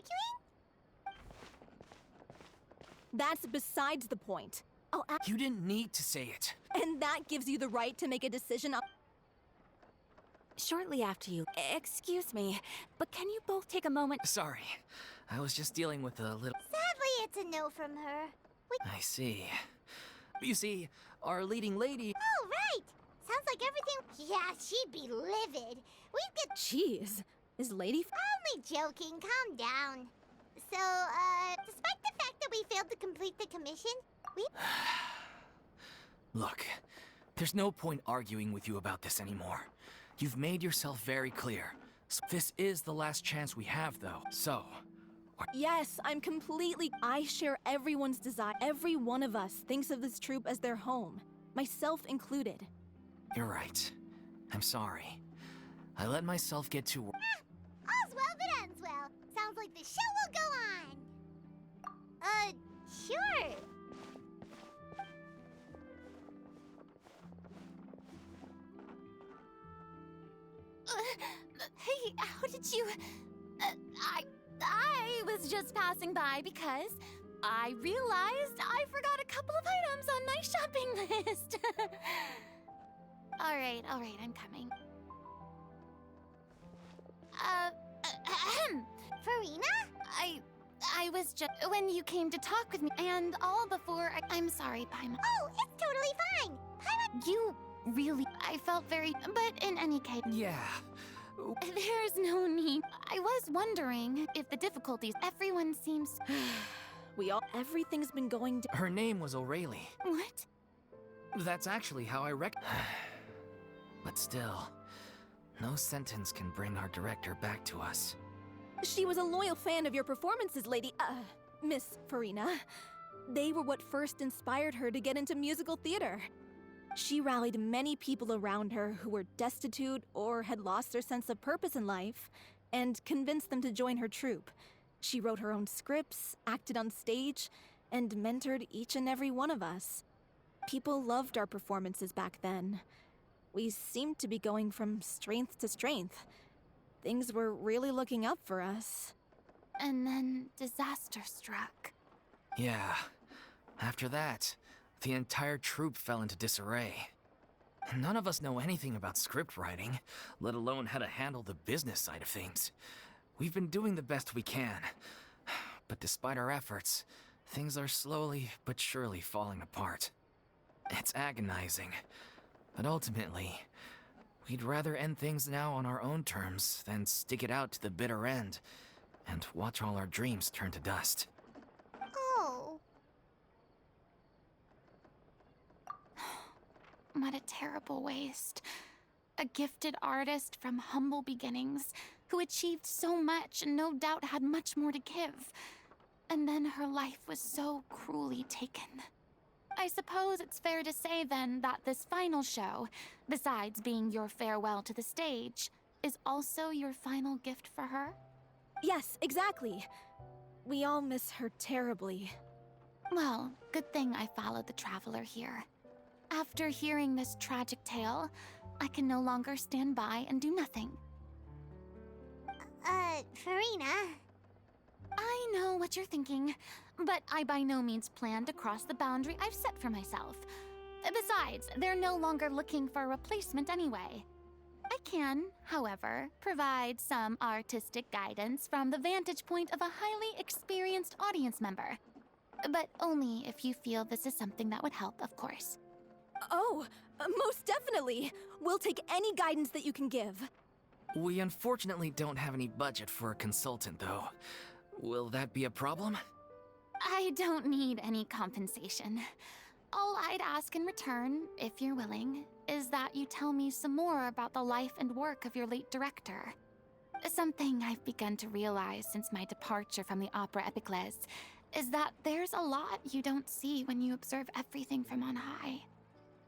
arguing? That's besides the point. You didn't need to say it. And that gives you the right to make a decision on... Shortly after you... Excuse me, but can you both take a moment? Sorry. I was just dealing with a little... Sadly, it's a no from her. I see. You see, our leading lady... Oh, right! Sounds like everything... Yeah, she'd be livid. We'd get... Jeez, is Lady... Only joking, calm down. So, despite the fact that we failed to complete the commission, we... Look, there's no point arguing with you about this anymore. You've made yourself very clear. This is the last chance we have, though. So... Yes, I'm completely... I share everyone's desire. Every one of us thinks of this troop as their home, myself included. You're right. I'm sorry. I let myself get too... All's well that ends well. Sounds like the show will go on. Sure. Hey, how did you... I was just passing by because I realized I forgot a couple of items on my shopping list. All right, I'm coming. Farina? I was just... When you came to talk with me, and all before... I'm sorry, Paimon. Oh, it's totally fine. Paimon... You really... I felt very... But in any case... Yeah. There's no need. I was wondering if the difficulties... Everyone seems... Everything's been going... Her name was O'Reilly. What? That's actually how I But still, no sentence can bring our director back to us. She was a loyal fan of your performances, Miss Farina. They were what first inspired her to get into musical theater. She rallied many people around her who were destitute or had lost their sense of purpose in life, and convinced them to join her troupe. She wrote her own scripts, acted on stage, and mentored each and every one of us. People loved our performances back then. We seemed to be going from strength to strength. Things were really looking up for us. And then disaster struck. Yeah. After that, the entire troupe fell into disarray. None of us know anything about script writing, let alone how to handle the business side of things. We've been doing the best we can. But despite our efforts, things are slowly but surely falling apart. It's agonizing. But ultimately, we'd rather end things now on our own terms than stick it out to the bitter end and watch all our dreams turn to dust. Oh. What a terrible waste. A gifted artist from humble beginnings who achieved so much and no doubt had much more to give. And then her life was so cruelly taken. I suppose it's fair to say then that this final show, besides being your farewell to the stage, is also your final gift for her? Yes, exactly. We all miss her terribly. Well, good thing I followed the traveler here. After hearing this tragic tale, I can no longer stand by and do nothing. Farina? I know what you're thinking, but I by no means plan to cross the boundary I've set for myself. Besides, they're no longer looking for a replacement anyway. I can, however, provide some artistic guidance from the vantage point of a highly experienced audience member. But only if you feel this is something that would help, of course. Oh, most definitely. We'll take any guidance that you can give. We unfortunately don't have any budget for a consultant, though. Will that be a problem? I don't need any compensation. All I'd ask in return, if you're willing, is that you tell me some more about the life and work of your late director. Something I've begun to realize since my departure from the Opera Epiclese is that there's a lot you don't see when you observe everything from on high.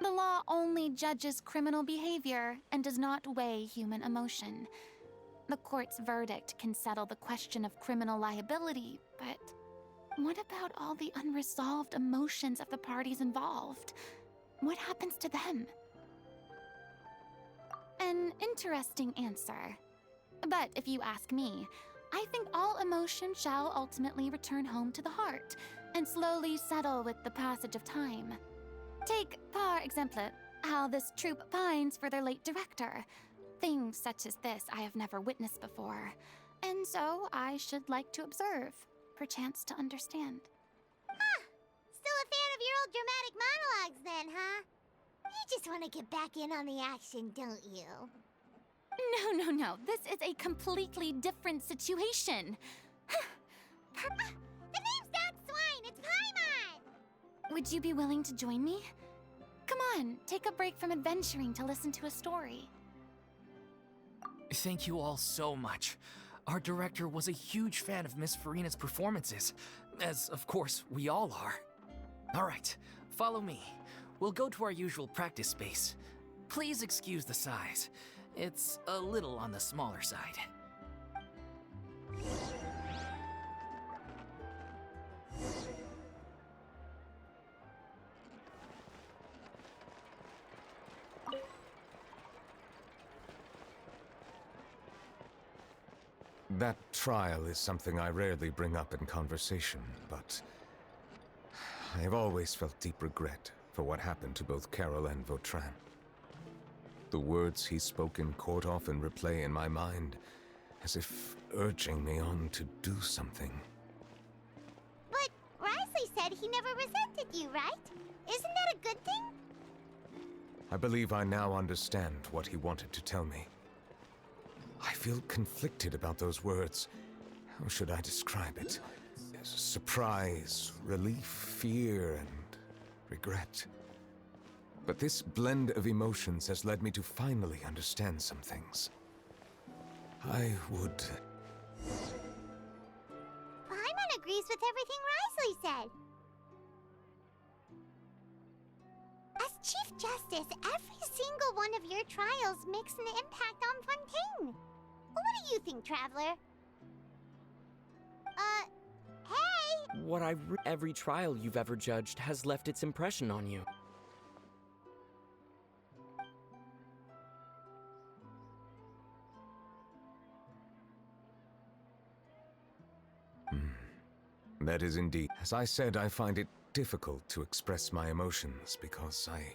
The law only judges criminal behavior and does not weigh human emotion. The court's verdict can settle the question of criminal liability, but what about all the unresolved emotions of the parties involved? What happens to them? An interesting answer. But if you ask me, I think all emotion shall ultimately return home to the heart and slowly settle with the passage of time. Take, par exemple, how this troupe pines for their late director. Things such as this I have never witnessed before, and so I should like to observe, perchance to understand. Ah, still a fan of your old dramatic monologues then, huh? You just want to get back in on the action, don't you? No. This is a completely different situation. The name's not Swine, it's Paimon! Would you be willing to join me? Come on, take a break from adventuring to listen to a story. Thank you all so much. Our director was a huge fan of Miss Farina's performances, as of course we all are. Alright, follow me. We'll go to our usual practice space. Please excuse the size. It's a little on the smaller side. That trial is something I rarely bring up in conversation, but I have always felt deep regret for what happened to both Carol and Vautrin. The words he spoke in court often replay in my mind, as if urging me on to do something. But Risley said he never resented you, right? Isn't that a good thing? I believe I now understand what he wanted to tell me. I feel conflicted about those words. How should I describe it? Surprise, relief, fear, and regret. But this blend of emotions has led me to finally understand some things. I would... Paimon agrees with everything Risley said. As Chief Justice, every single one of your trials makes an impact on Fontaine. What do you think, Traveler? Hey! Every trial you've ever judged has left its impression on you. That is indeed. As I said, I find it difficult to express my emotions because I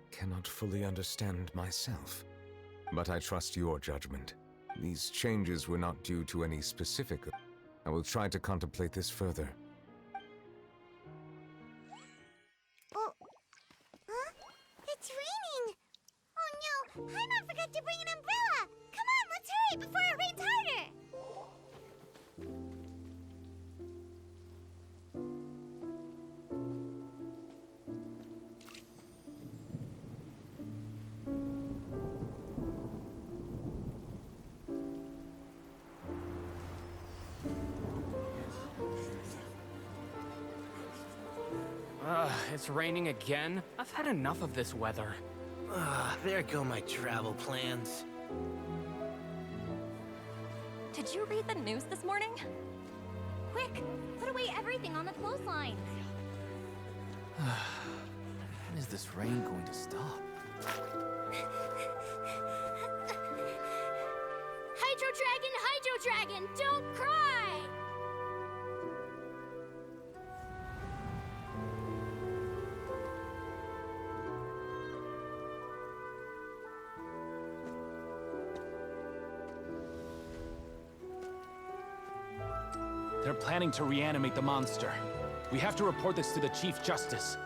cannot fully understand myself. But I trust your judgment. These changes were not due to any specific... I will try to contemplate this further. Oh, huh? It's raining! Oh no, Paimon forgot to bring an umbrella! Come on, let's hurry before it rains harder! It's raining again? I've had enough of this weather. There go my travel plans. Did you read the news this morning? Quick, put away everything on the clothesline. When is this rain going to stop? Hydro Dragon, don't cry! They're planning to reanimate the monster. We have to report this to the Chief Justice.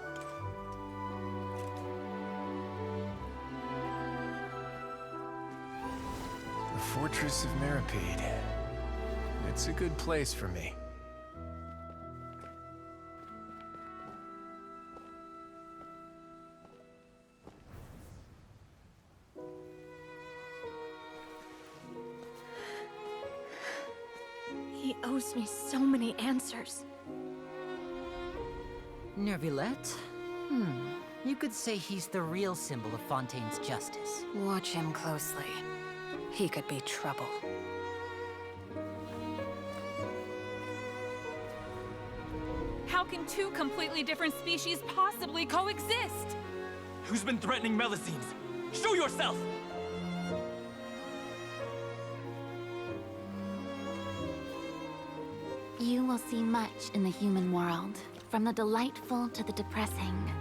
The Fortress of Meripede. It's a good place for me. He owes me so many answers. Nervulette? You could say he's the real symbol of Fontaine's justice. Watch him closely. He could be trouble. How can two completely different species possibly coexist? Who's been threatening Melusines? Show yourself! You will see much in the human world, from the delightful to the depressing.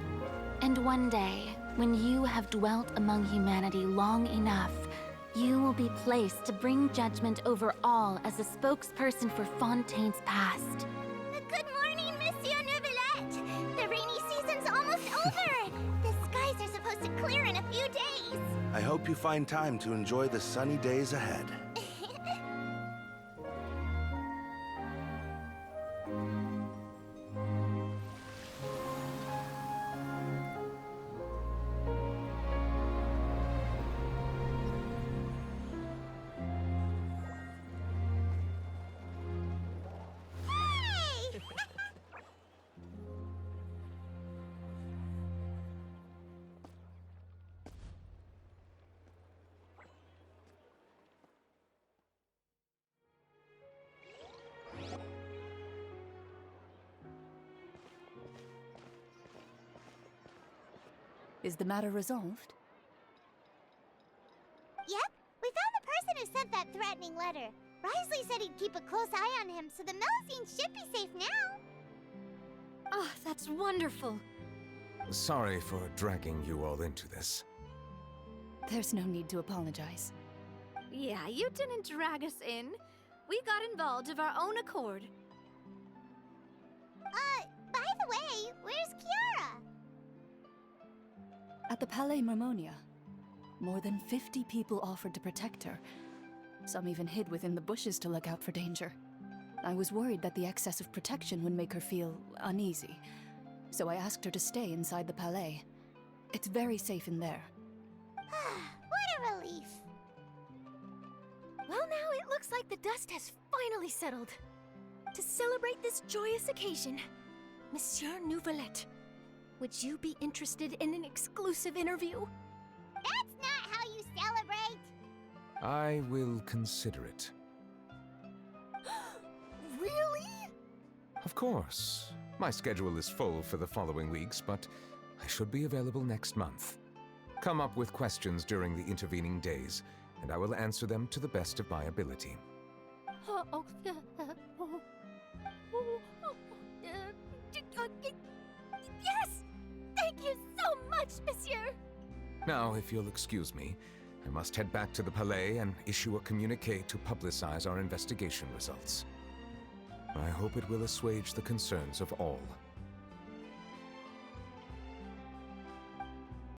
And one day, when you have dwelt among humanity long enough, you will be placed to bring judgment over all as a spokesperson for Fontaine's past. Good morning, Monsieur Neuvillette! The rainy season's almost over! The skies are supposed to clear in a few days! I hope you find time to enjoy the sunny days ahead. Is the matter resolved? Yep, we found the person who sent that threatening letter. Risley said he'd keep a close eye on him, so the Melusine should be safe now. Oh, that's wonderful. Sorry for dragging you all into this. There's no need to apologize. Yeah, you didn't drag us in. We got involved of our own accord. By the way, where's Kiara? At the Palais Marmonia, more than 50 people offered to protect her. Some even hid within the bushes to look out for danger. I was worried that the excess of protection would make her feel uneasy, so I asked her to stay inside the Palais. It's very safe in there. What a relief. Well, now it looks like the dust has finally settled. To celebrate this joyous occasion, Monsieur Neuvillette, would you be interested in an exclusive interview? That's not how you celebrate! I will consider it. Really? Of course. My schedule is full for the following weeks, but I should be available next month. Come up with questions during the intervening days, and I will answer them to the best of my ability. Yes! Thank you so much, Monsieur! Now, if you'll excuse me, I must head back to the Palais and issue a communique to publicize our investigation results. I hope it will assuage the concerns of all.